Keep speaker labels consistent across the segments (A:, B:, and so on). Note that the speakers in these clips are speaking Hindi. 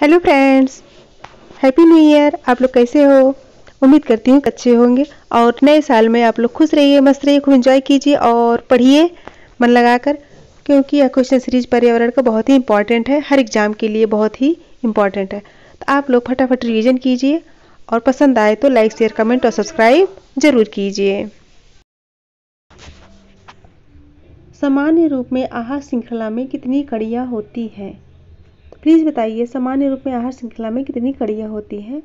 A: Hello friends, happy new year. आप लोग कैसे हो? उम्मीद करती हूँ अच्छे होंगे और नए साल में आप लोग खुश रहिए, मस्त रहिए, खूब एंजॉय कीजिए और पढ़िए मन लगाकर, क्योंकि यह क्वेश्चन सीरीज पर्यावरण का बहुत ही इंपॉर्टेंट है, हर एग्जाम के लिए बहुत ही इंपॉर्टेंट है। तो आप लोग फटाफट रिवीजन कीजिए और पसंद आए तो लाइक, शेयर, कमेंट और सब्सक्राइब जरूर कीजिए। सामान्य रूप में आहार श्रृंखला में कितनी कड़ियाँ होती हैं? प्लीज़ बताइए, सामान्य रूप में आहार श्रृंखला में कितनी कड़ियाँ होती हैं?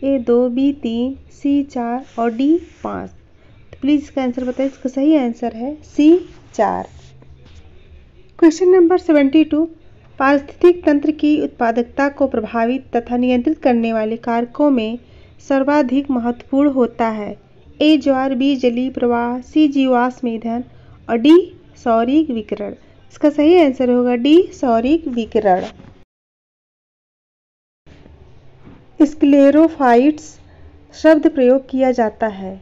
A: ए 2, बी 3, सी 4 और डी 5। तो प्लीज़ इसका आंसर बताइए। इसका सही आंसर है सी 4। क्वेश्चन नंबर 72, पारिस्थितिक तंत्र की उत्पादकता को प्रभावित तथा नियंत्रित करने वाले कारकों में सर्वाधिक महत्वपूर्ण होता है? ए ज्वार, बी जलीय प्रवाह, सी जीवाश्म ईंधन और डी सौरिक विकिरण। इसका सही आंसर होगा डी सौरिक विकिरण। स्क्लेरोफाइट्स शब्द प्रयोग किया जाता है?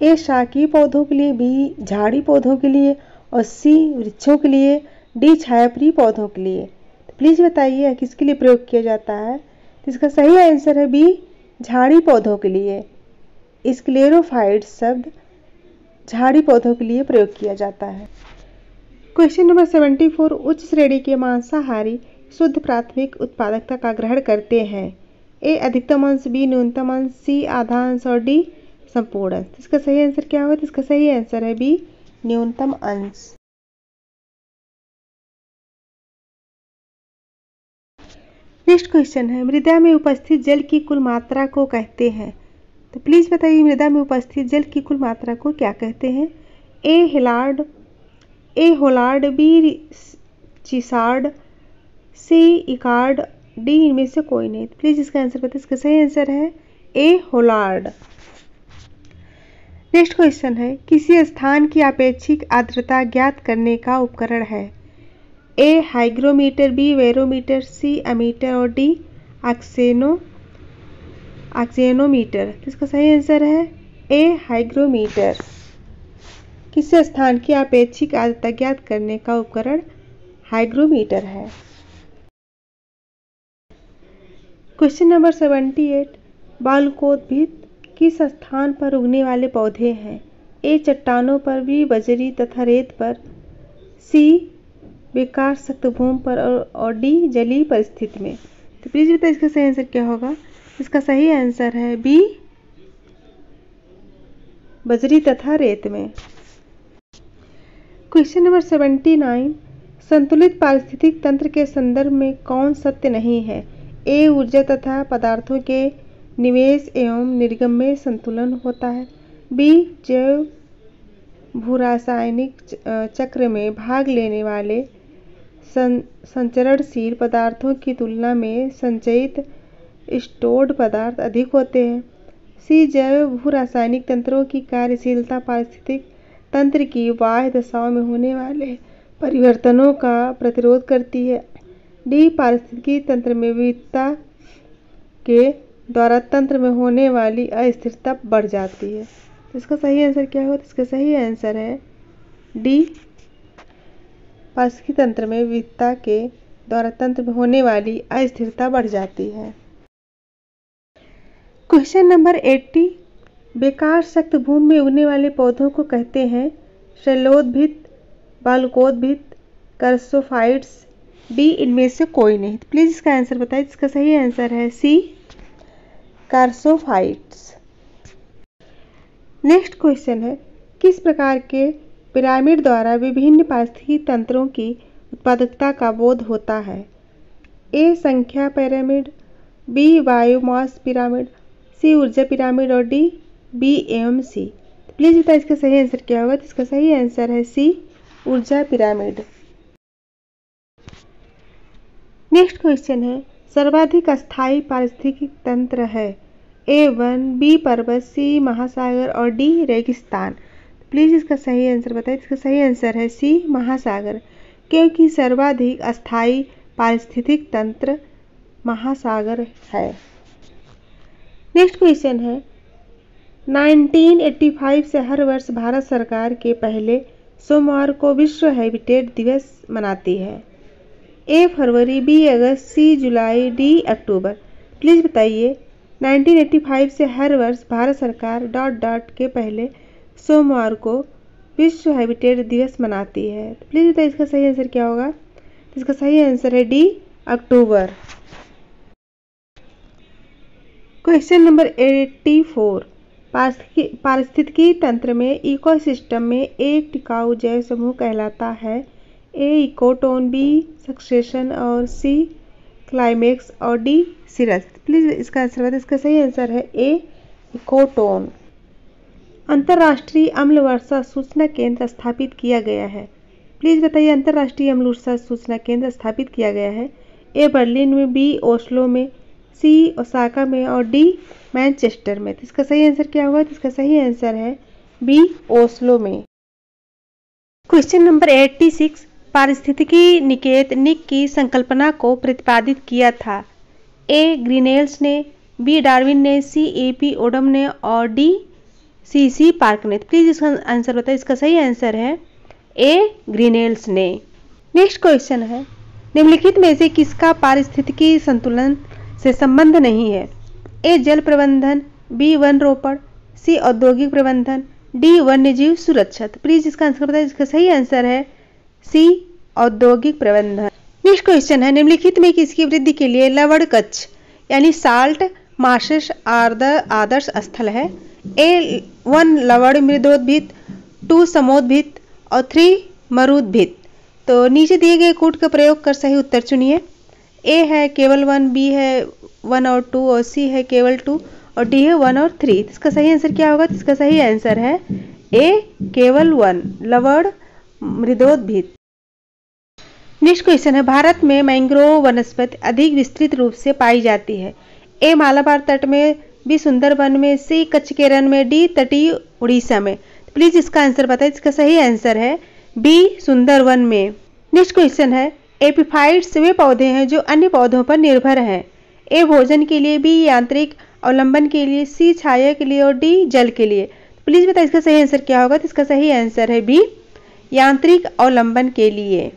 A: ए शाकीय पौधों के लिए, बी झाड़ी पौधों के लिए और सी वृक्षों के लिए, डी छायाप्रिय पौधों के लिए। तो प्लीज़ बताइए किसके लिए प्रयोग किया जाता है? तो इसका सही आंसर है बी झाड़ी पौधों के लिए। स्क्लेरोफाइट्स शब्द झाड़ी पौधों के लिए प्रयोग किया जाता है। क्वेश्चन नंबर 74, उच्च श्रेणी के मांसाहारी शुद्ध प्राथमिक उत्पादकता का ग्रहण करते हैं? ए अधिकतम अंश, बी न्यूनतम अंश, सी आधा अंश और डी संपूर्ण अंश। इसका सही आंसर क्या होगा? इसका सही आंसर है बी न्यूनतम अंश। नेक्स्ट क्वेश्चन है, मृदा में उपस्थित जल की कुल मात्रा को कहते हैं? तो प्लीज बताइए, मृदा में उपस्थित जल की कुल मात्रा को क्या कहते हैं? ए होलार्ड, बी चिसार्ड, सी इकार्ड, डी इनमें से कोई नहीं। प्लीज इसका आंसर बताइए। इसका सही आंसर है ए होलार्ड। नेक्स्ट क्वेश्चन है, किसी स्थान की आपेक्षिक आर्द्रता ज्ञात करने का उपकरण है? ए हाइग्रोमीटर, बी बैरोमीटर, सी अमीटर और डी ऑक्सेनोमीटर। इसका सही आंसर है ए हाइग्रोमीटर। किसी स्थान की आपेक्षिक आर्द्रता ज्ञात करने का उपकरण हाइग्रोमीटर है। क्वेश्चन नंबर 78, बालकोद्भिद किस स्थान पर उगने वाले पौधे हैं? ए चट्टानों पर, बी बजरी तथा रेत पर, सी बेकार सख्त भूमि पर और डी जलीय परिस्थिति में। तो प्लीज बताइए इसका सही आंसर क्या होगा? इसका सही आंसर है बी बजरी तथा रेत में। क्वेश्चन नंबर 79, संतुलित पारिस्थितिक तंत्र के संदर्भ में कौन सत्य नहीं है? ए ऊर्जा तथा पदार्थों के निवेश एवं निर्गम में संतुलन होता है, बी जैव भूरासायनिक चक्र में भाग लेने वाले संचरणशील पदार्थों की तुलना में संचयित स्टोर्ड पदार्थ अधिक होते हैं, सी जैव भूरासायनिक तंत्रों की कार्यशीलता पारिस्थितिक तंत्र की बाह्य दशाओं में होने वाले परिवर्तनों का प्रतिरोध करती है, डी पारिस्थितिकी तंत्र में विविधता के द्वारा तंत्र में होने वाली अस्थिरता बढ़ जाती है। तो इसका सही आंसर क्या होगा? इसका सही आंसर है डी पारिस्थितिकी तंत्र में विविधता के द्वारा तंत्र में होने वाली अस्थिरता बढ़ जाती है। क्वेश्चन नंबर 80, बेकार सख्त भूमि में उगने वाले पौधों को कहते हैं? शैलोद्भिद, बालकोद्भिद, कर्सोफाइट्स, डी इनमें से कोई नहीं। तो प्लीज इसका आंसर बताइए। इसका सही आंसर है सी कार्सोफाइट्स। नेक्स्ट क्वेश्चन है, किस प्रकार के पिरामिड द्वारा विभिन्न पारिस्थितिकी तंत्रों की उत्पादकता का बोध होता है? ए संख्या पिरामिड, बी बायोमास पिरामिड, सी ऊर्जा पिरामिड और डी बी एवं सी। प्लीज बताइए इसका सही आंसर क्या होगा? इसका सही आंसर है सी ऊर्जा पिरामिड। नेक्स्ट क्वेश्चन है, सर्वाधिक अस्थायी पारिस्थितिकी तंत्र है? ए वन, बी पर्वत, सी महासागर और डी रेगिस्तान। प्लीज इसका सही आंसर बताइए। इसका सही आंसर है सी महासागर, क्योंकि सर्वाधिक अस्थायी पारिस्थितिक तंत्र महासागर है। नेक्स्ट क्वेश्चन है, 1985 से हर वर्ष भारत सरकार के पहले सोमवार को विश्व हैबिटेट दिवस मनाती है? ए फरवरी, बी अगस्त, सी जुलाई, डी अक्टूबर। प्लीज़ बताइए 1985 से हर वर्ष भारत सरकार डॉट डॉट के पहले सोमवार को विश्व हैबिटेट दिवस मनाती है। तो प्लीज़ बताइए इसका सही आंसर क्या होगा। इसका सही आंसर है डी अक्टूबर। क्वेश्चन नंबर 84, पारिस्थितिकी तंत्र में इकोसिस्टम में एक टिकाऊ जैव समूह कहलाता है। ए इकोटोन, बी सक्सेशन और सी क्लाइमेक्स और डी सीरस। प्लीज इसका आंसर बताइए। इसका सही आंसर है ए इकोटोन। अंतर्राष्ट्रीय अम्ल वर्षा सूचना केंद्र स्थापित किया गया है। प्लीज बताइए अंतर्राष्ट्रीय अम्ल वर्षा सूचना केंद्र स्थापित किया गया है। ए बर्लिन में, बी ओस्लो में, सी ओसाका में और डी मैनचेस्टर में। तो इसका सही आंसर क्या होगा। तो इसका सही आंसर है बी ओस्लो में। क्वेश्चन नंबर 86, पारिस्थितिकी निकेत निक की संकल्पना को प्रतिपादित किया था। ए ग्रीनेल्स ने, बी डार्विन ने, सी ए.पी. ओडम ने और डी सी पार्क ने। प्लीज इसका आंसर बताइए। इसका सही आंसर है ए ग्रीनेल्स ने। नेक्स्ट क्वेश्चन है, निम्नलिखित में से किसका पारिस्थितिकी संतुलन से संबंध नहीं है। ए जल प्रबंधन, बी वन रोपण, सी औद्योगिक प्रबंधन, डी वन्यजीव सुरक्षा। प्लीज इसका आंसर बताइए। इसका सही आंसर है सी औद्योगिक प्रबंधन। नेक्स्ट क्वेश्चन है, निम्नलिखित में किसकी वृद्धि के लिए लवण कच्छ यानी साल्ट मार्शेस आदर्श स्थल है। ए 1 लवण मृदोद्भिद, 2 समोद्भिद और 3 मरुद्भिद। तो नीचे दिए गए कूट का प्रयोग कर सही उत्तर चुनिए। ए है केवल 1, बी है 1 और 2 और सी है केवल 2 और डी है 1 और 3। इसका सही आंसर क्या होगा। इसका सही आंसर है ए केवल 1 लवण मृदोद्भिद। नेक्स्ट क्वेश्चन है, भारत में मैंग्रोव वनस्पति अधिक विस्तृत रूप से पाई जाती है। ए मालाबार तट में, बी सुंदरबन में, सी कच्छ के रण में, डी तटीय उड़ीसा में। प्लीज इसका आंसर बताइए। इसका सही आंसर है बी सुंदरवन में। नेक्स्ट क्वेश्चन है, एपिफाइट्स वे पौधे हैं जो अन्य पौधों पर निर्भर हैं। ए भोजन के लिए, बी यांत्रिक अवलंबन के लिए, सी छाया के लिए और डी जल के लिए। प्लीज बताइए इसका सही आंसर क्या होगा। तो इसका सही आंसर है बी यांत्रिक अवलंबन के लिए।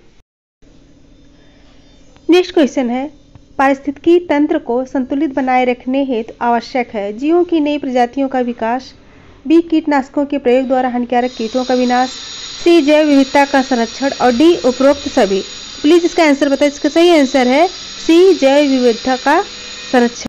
A: नेक्स्ट क्वेश्चन है, पारिस्थितिकी तंत्र को संतुलित बनाए रखने हेतु आवश्यक है। जीवों की नई प्रजातियों का विकास, बी कीटनाशकों के प्रयोग द्वारा हानिकारक कीटों का विनाश, सी जैव विविधता का संरक्षण और डी उपरोक्त सभी। प्लीज इसका आंसर बताइए। इसका सही आंसर है सी जैव विविधता का संरक्षण।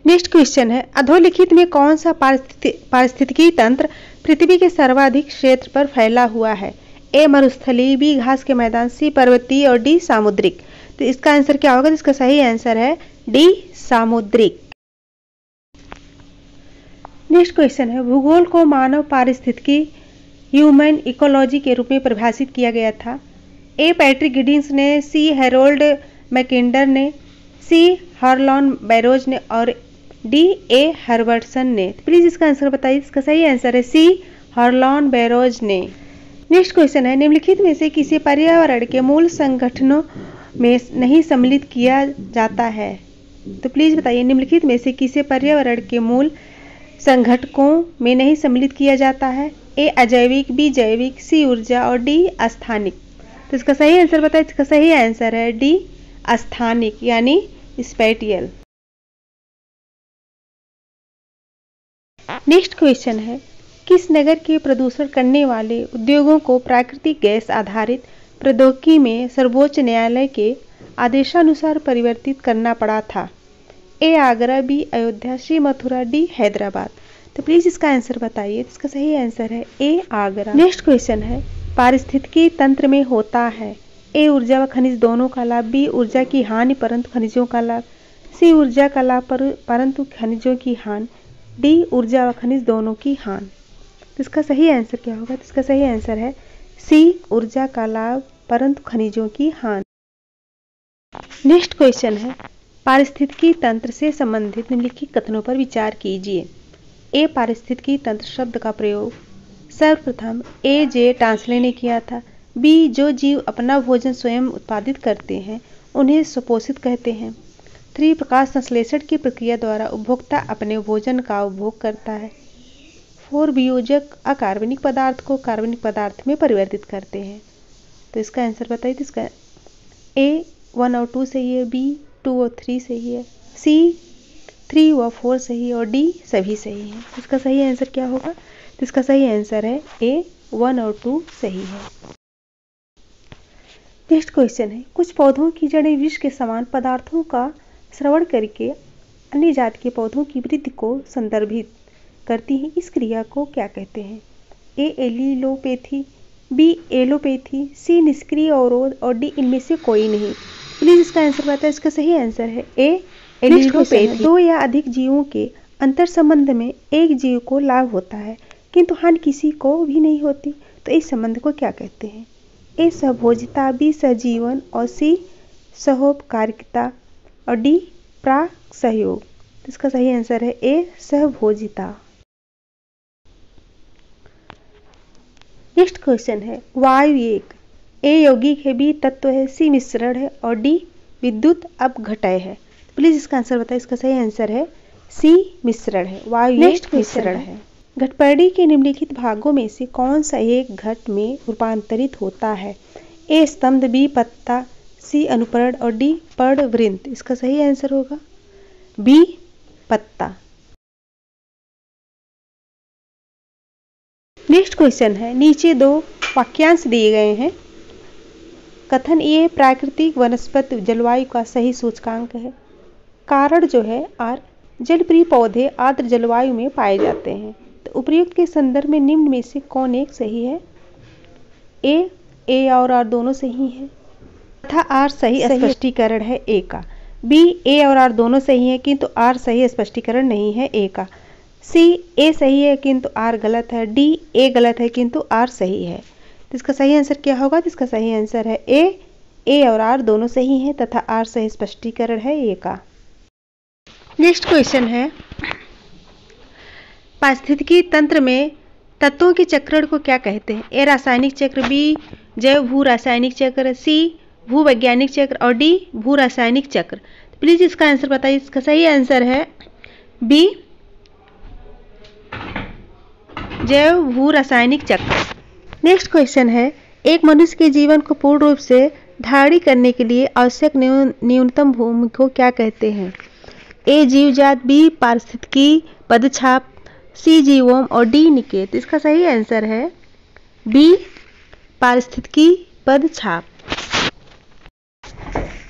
A: नेक्स्ट क्वेश्चन है, अधोलिखित में कौन सा पारिस्थितिकी तंत्र पृथ्वी के सर्वाधिक क्षेत्र पर फैला हुआ है। ए मरुस्थलीय, बी घास के मैदान, सी पर्वतीय और डी सामुद्रिक। तो इसका आंसर क्या होगा। इसका सही आंसर है डी सामुद्रिक। नेक्स्ट क्वेश्चन है, भूगोल को मानव पारिस्थितिकी ह्यूमन इकोलॉजी के रूप में परिभाषित किया गया था। ए पैट्रिक गिडिंस ने, सी हैरोल्ड मैकिंडर ने, सी हार्लॉन बैरोज ने और डी ए हर्बर्टसन ने। प्लीज इसका आंसर बताइए। इसका सही आंसर है सी हार्लॉन बैरोज ने। नेक्स्ट क्वेश्चन है, निम्नलिखित में से किसी पर्यावरण के मूल संगठनों में नहीं सम्मिलित किया जाता है। तो प्लीज बताइए निम्नलिखित में से किसी पर्यावरण के मूल संघटकों में नहीं सम्मिलित किया जाता है। ए अजैविक, बी जैविक, सी ऊर्जा और डी अस्थानिक। तो इसका सही आंसर बताइए। इसका सही आंसर है डी अस्थानिक यानी स्पैटियल। नेक्स्ट क्वेश्चन है, किस नगर के प्रदूषण करने वाले उद्योगों को प्राकृतिक गैस आधारित प्रौद्योगिकी में सर्वोच्च न्यायालय के आदेशानुसार परिवर्तित करना पड़ा था। ए आगरा, बी अयोध्या, सी मथुरा, डी हैदराबाद। तो प्लीज इसका आंसर बताइए। इसका सही आंसर है ए आगरा। नेक्स्ट क्वेश्चन है, पारिस्थितिकी तंत्र में होता है। ए ऊर्जा व खनिज दोनों का लाभ, बी ऊर्जा की हानि परंतु खनिजों का लाभ, सी ऊर्जा का लाभ परंतु खनिजों की हानि, डी ऊर्जा व खनिज दोनों की हानि। तो इसका सही आंसर क्या होगा। तो इसका सही आंसर है सी ऊर्जा का लाभ परंतु खनिजों की हानि। नेक्स्ट क्वेश्चन है, पारिस्थितिकी तंत्र से संबंधित निम्नलिखित कथनों पर विचार कीजिए। ए पारिस्थितिकी तंत्र शब्द का प्रयोग सर्वप्रथम ए जे टांसले ने किया था। बी जो जीव अपना भोजन स्वयं उत्पादित करते हैं उन्हें सुपोषित कहते हैं। 3 प्रकाश संश्लेषण की प्रक्रिया द्वारा उपभोक्ता अपने भोजन का उपभोग करता है। 4 वियोजक अकार्बनिक पदार्थ को कार्बनिक पदार्थ में परिवर्तित करते हैं। तो इसका आंसर बताइए। इसका ए 1 और 2 सही है, बी 2 और 3 सही है, सी 3 व 4 सही है और डी सभी सही है। इसका सही आंसर क्या होगा? तो इसका सही आंसर है ए 1 और 2 सही है। नेक्स्ट क्वेश्चन है, कुछ पौधों की जड़ें विष के समान पदार्थों का श्रवण करके अन्य जाति के पौधों की वृद्धि को संदर्भित करती हैं। इस क्रिया को क्या कहते हैं? ए एलिलोपैथी, बी एलोपैथी, सी निष्क्रिय अवरोध और डी इनमें से कोई नहीं। प्लीज इसका आंसर बताएं। इसका सही आंसर है ए एलिलोपैथी। दो या अधिक जीवों के अंतर संबंध में एक जीव को लाभ होता है किंतु हानि किसी को भी नहीं होती, तो इस संबंध को क्या कहते हैं? ए सहभोजिता, बी सहजीवन और सी सहोपकारिता और डी प्राक सहयोग। इसका सही आंसर है ए सहभोजिता। नेक्स्ट क्वेश्चन है, वायु एक ए यौगिक है, बी तत्व है, सी मिश्रण है और डी विद्युत अपघटय है। प्लीज इसका आंसर बताएं। इसका सही आंसर है सी मिश्रण है। वायु नेक्स्ट मिश्रण है, घटपर्णी के निम्नलिखित भागों में से कौन सा एक घट में रूपांतरित होता है? ए स्तंभ, बी पत्ता, सी अनुपर्ण और डी पर्णवृंत। इसका सही आंसर होगा बी पत्ता। नेक्स्ट क्वेश्चन है, नीचे दो वाक्यांश दिए गए हैं। कथन ये प्राकृतिक वनस्पति जलवायु का सही सूचकांक है। कारण जो है आर, जलप्रिय पौधे आर्द्र जलवायु में पाए जाते हैं। तो उपर्युक्त के संदर्भ में निम्न में से कौन एक सही है? ए और आर दोनों सही हैं तथा आर सही स्पष्टीकरण है ए का। बी ए और आर दोनों सही है किंतु आर सही स्पष्टीकरण नहीं है ए का। सी ए सही है किंतु आर गलत है। डी ए गलत है किंतु आर सही है। तो इसका सही आंसर क्या होगा? तो इसका सही आंसर है ए और आर दोनों सही हैं तथा आर सही स्पष्टीकरण है ए का। नेक्स्ट क्वेश्चन है, पारिस्थितिकी तंत्र में तत्वों के चक्रण को क्या कहते हैं? ए रासायनिक चक्र, बी जैव भू रासायनिक चक्र, सी भूवैज्ञानिक चक्र और डी भू रासायनिक चक्र। प्लीज इसका आंसर बताइए। इसका सही आंसर है बी जैव भू रासायनिक चक्र। नेक्स्ट क्वेश्चन है, एक मनुष्य के जीवन को पूर्ण रूप से धारण करने के लिए आवश्यक न्यूनतम भूमि को क्या कहते हैं? ए जीवजात, बी पारिस्थितिकी पदछाप, सी जीवोम और डी निकेत। इसका सही आंसर है बी पारिस्थितिकी पदछाप।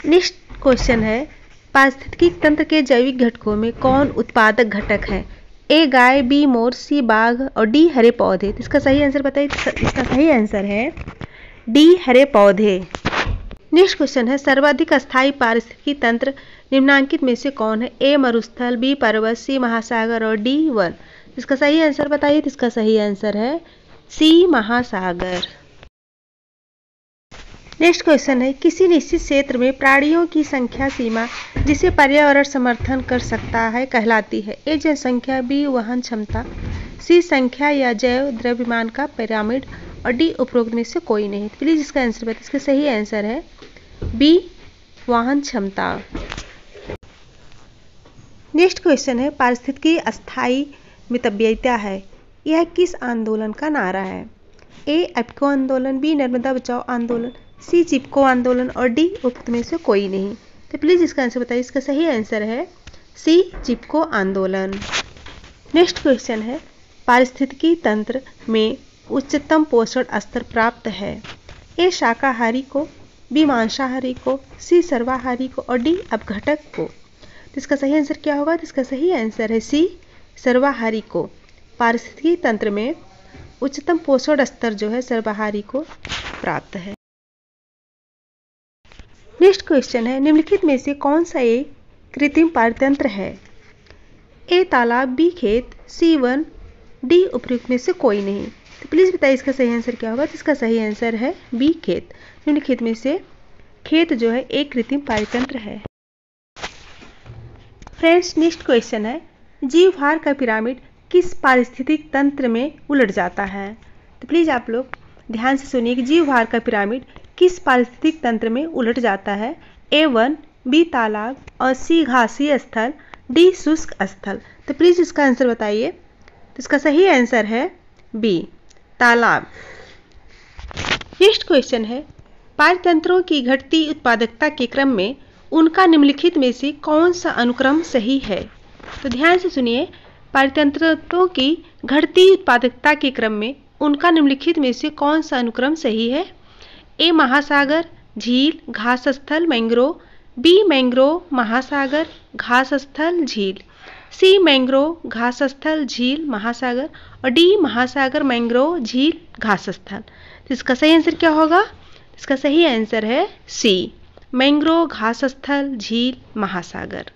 A: नेक्स्ट क्वेश्चन है, पारिस्थितिकी तंत्र के जैविक घटकों में कौन उत्पादक घटक है? ए गाय, बी मोर, सी बाघ और डी हरे पौधे। तो इसका सही आंसर बताइए। इसका सही आंसर है डी हरे पौधे। नेक्स्ट क्वेश्चन है, सर्वाधिक अस्थायी पारिस्थितिकी तंत्र निम्नांकित में से कौन है? ए मरुस्थल, बी पर्वत, सी महासागर और डी वन। इसका सही आंसर बताइए। तो इसका सही आंसर है सी महासागर। नेक्स्ट क्वेश्चन है, किसी निश्चित क्षेत्र में प्राणियों की संख्या सीमा जिसे पर्यावरण समर्थन कर सकता है कहलाती है? ए जनसंख्या, बी वहन क्षमता, सी संख्या या जैव द्रव्यमान का पिरामिड और डी उपरोक्त में से कोई नहीं। प्लीज इसका आंसर बताइए। इसका सही आंसर है बी वहन क्षमता। नेक्स्ट क्वेश्चन है, पारिस्थितिकी अस्थायी मितव्ययिता है, यह किस आंदोलन का नारा है? ए एप्को आंदोलन, बी नर्मदा बचाओ आंदोलन, सी चिपको आंदोलन और डी उपरोक्त में से कोई नहीं। तो प्लीज इसका आंसर बताइए। इसका सही आंसर है सी चिपको आंदोलन। नेक्स्ट क्वेश्चन है, पारिस्थितिकी तंत्र में उच्चतम पोषण स्तर प्राप्त है? ए शाकाहारी को, बी मांसाहारी को, सी सर्वाहारी को और डी अपघटक को। तो इसका सही आंसर क्या होगा? तो इसका सही आंसर है सी सर्वाहारी को। पारिस्थितिकी तंत्र में उच्चतम पोषण स्तर जो है सर्वाहारी को प्राप्त है। नेक्स्ट क्वेश्चन है, निम्नलिखित में से कौन सा एक कृत्रिम पारतंत्र है? ए तालाब, बी खेत, सी वन, डी उपयुक्त में से कोई नहीं। तो प्लीज बताइए इसका सही आंसर क्या होगा? तो इसका सही आंसर है बी खेत। निम्नलिखित में से खेत जो है एक कृत्रिम पारतंत्र है। फ्रेंड्स, नेक्स्ट क्वेश्चन है, जीवभार का पिरामिड किस पारिस्थितिक तंत्र में उलट जाता है? तो प्लीज आप लोग ध्यान से सुनिए कि जीवभार का पिरामिड किस पारिस्थितिक तंत्र में उलट जाता है? ए वन, बी तालाब और सी घासीय स्थल, डी शुष्क स्थल। तो प्लीज इसका आंसर बताइए। तो इसका सही आंसर है बी तालाब। नेक्स्ट क्वेश्चन है, पारतंत्रों की घटती उत्पादकता के क्रम में उनका निम्नलिखित में से कौन सा अनुक्रम सही है? तो ध्यान से सुनिए, पारतंत्रों की घटती उत्पादकता के क्रम में उनका निम्नलिखित में से कौन सा अनुक्रम सही है? ए महासागर, झील, घास स्थल, मैंग्रोव। बी मैंग्रोव, महासागर, घास स्थल, झील। सी मैंग्रोव, घास स्थल, झील, महासागर। और डी महासागर, मैंग्रोव, झील, घास स्थल। तो इसका सही आंसर क्या होगा? इसका सही आंसर है सी, मैंग्रोव, घास स्थल, झील, महासागर।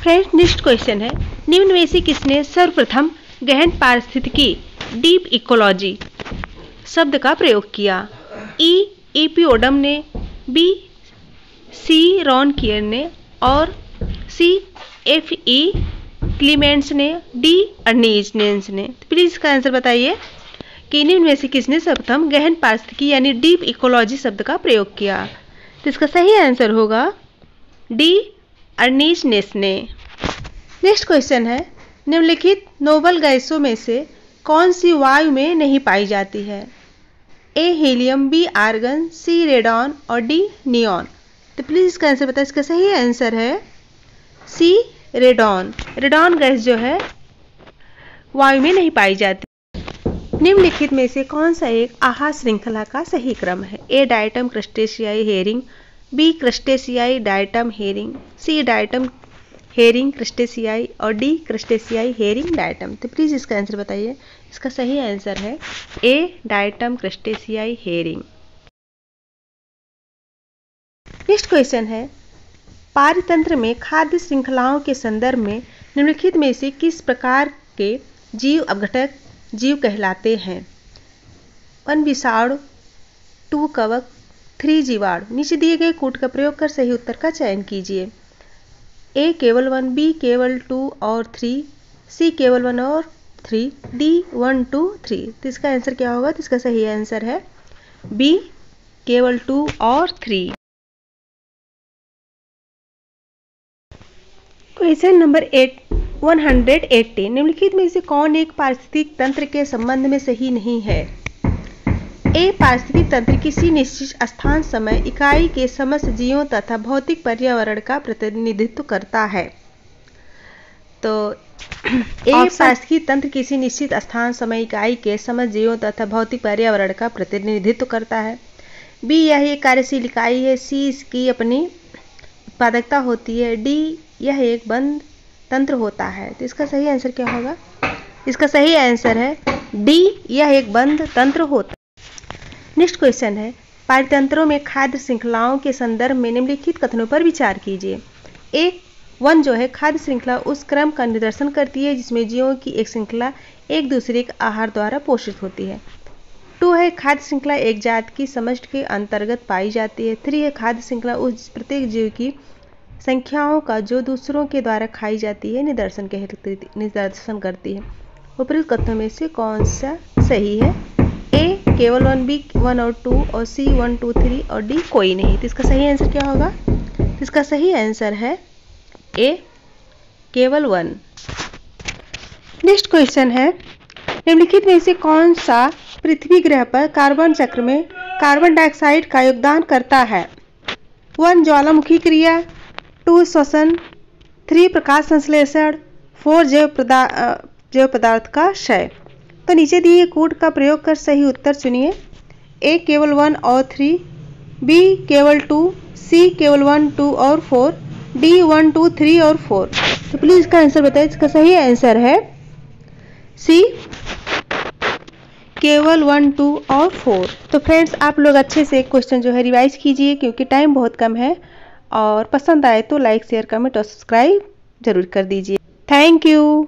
A: फ्रेंड्स, नेक्स्ट क्वेश्चन है, निम्न में से किसने सर्वप्रथम गहन पारिस्थितिकी डीप इकोलॉजी शब्द का प्रयोग किया? ई एपिओडम ने, बी सी रॉन कियर ने, और सी एफ ई क्लीमेंट्स ने, डी अर्नीजनेंस ने। तो प्लीज इसका आंसर बताइए कि निम्न में से किसने सर्वप्रथम गहन पारिस्थितिकी यानी डीप इकोलॉजी शब्द का प्रयोग किया? तो इसका सही आंसर होगा डी अर्नीजनेंस ने। नेक्स्ट क्वेश्चन है, निम्नलिखित नोबल गैसों में से कौन सी वायु में नहीं पाई जाती है? ए हीलियम, बी आर्गन, सी रेडॉन और डी नियॉन। तो प्लीज इसका आंसर बताइए। इसका सही आंसर है सी रेडॉन। रेडॉन गैस जो है वायु में नहीं पाई जाती। निम्नलिखित में से कौन सा एक आहार श्रृंखला का सही क्रम है? ए डायटम क्रस्टेशियाई हेरिंग, बी क्रस्टेशियाई diatom herring, C diatom herring क्रस्टेशियाई और डी क्रस्टेशियाई हेरिंग डायटम। तो प्लीज इसका आंसर बताइए। इसका सही आंसर है ए डायटम क्रस्टेशियाई हेरिंग। नेक्स्ट क्वेश्चन है, पारितंत्र में खाद्य श्रृंखलाओं के संदर्भ में निम्नलिखित में से किस प्रकार के जीव अपघटक जीव कहलाते हैं? 1 विषाणु, 2 कवक, 3 जीवाणु। नीचे दिए गए कोड का प्रयोग कर सही उत्तर का चयन कीजिए। ए केवल 1, बी केवल 2 और 3, सी केवल 1 और 3, डी 1 2 3। तो इसका आंसर क्या होगा? तो इसका सही आंसर है बी केवल 2 और 3। क्वेश्चन नंबर 180, निम्नलिखित में से कौन एक पारिस्थितिक तंत्र के संबंध में सही नहीं है? ए पारिस्थितिक तंत्र किसी निश्चित स्थान, समय, इकाई के समस्त जीवों तथा भौतिक पर्यावरण का प्रतिनिधित्व करता है। तो ए पारिस्थितिक तंत्र किसी निश्चित स्थान, समय, इकाई के समस्त जीवों तथा भौतिक पर्यावरण का प्रतिनिधित्व करता है। बी यह एक कार्यशील इकाई है। सी इसकी अपनी उत्पादकता होती है। डी यह एक बंद तंत्र होता है। तो इसका सही आंसर क्या होगा? इसका सही आंसर है डी यह एक बंद तंत्र होता है। नेक्स्ट क्वेश्चन है, पारितंत्रों में खाद्य श्रृंखलाओं के संदर्भ में निम्नलिखित कथनों पर विचार कीजिए। एक 1 जो है खाद्य श्रृंखला उस क्रम का निर्देशन करती है जिसमें जीवों की एक श्रृंखला एक दूसरे के आहार द्वारा पोषित होती है। 2 है खाद्य श्रृंखला एक जात की समष्टि के अंतर्गत पाई जाती है। 3 है खाद्य श्रृंखला उस प्रत्येक जीव की संख्याओं का जो दूसरों के द्वारा खाई जाती है निदर्शन करती है। उपरोक्त कथनों में से कौन सा सही है? ए केवल 1, बी 1 और 2 और सी 1 2 3 और डी कोई नहीं। तो इसका सही आंसर क्या होगा? इसका सही आंसर है ए केवल 1। नेक्स्ट क्वेश्चन है, निम्नलिखित में से कौन सा पृथ्वी ग्रह पर कार्बन चक्र में कार्बन डाइऑक्साइड का योगदान करता है? 1 ज्वालामुखी क्रिया, 2 श्वसन, 3 प्रकाश संश्लेषण, 4 जैव पदार्थ का क्षय। तो नीचे दिए कोड का प्रयोग कर सही उत्तर चुनिए। ए केवल 1 और 3, बी केवल 2, सी केवल 1 2 और 4, डी 1 2 3 और 4। तो प्लीज इसका आंसर बताइए। इसका सही आंसर है सी केवल 1 2 और 4। तो फ्रेंड्स, आप लोग अच्छे से क्वेश्चन जो है रिवाइज कीजिए क्योंकि टाइम बहुत कम है, और पसंद आए तो लाइक शेयर कमेंट और सब्सक्राइब जरूर कर दीजिए। Thank you.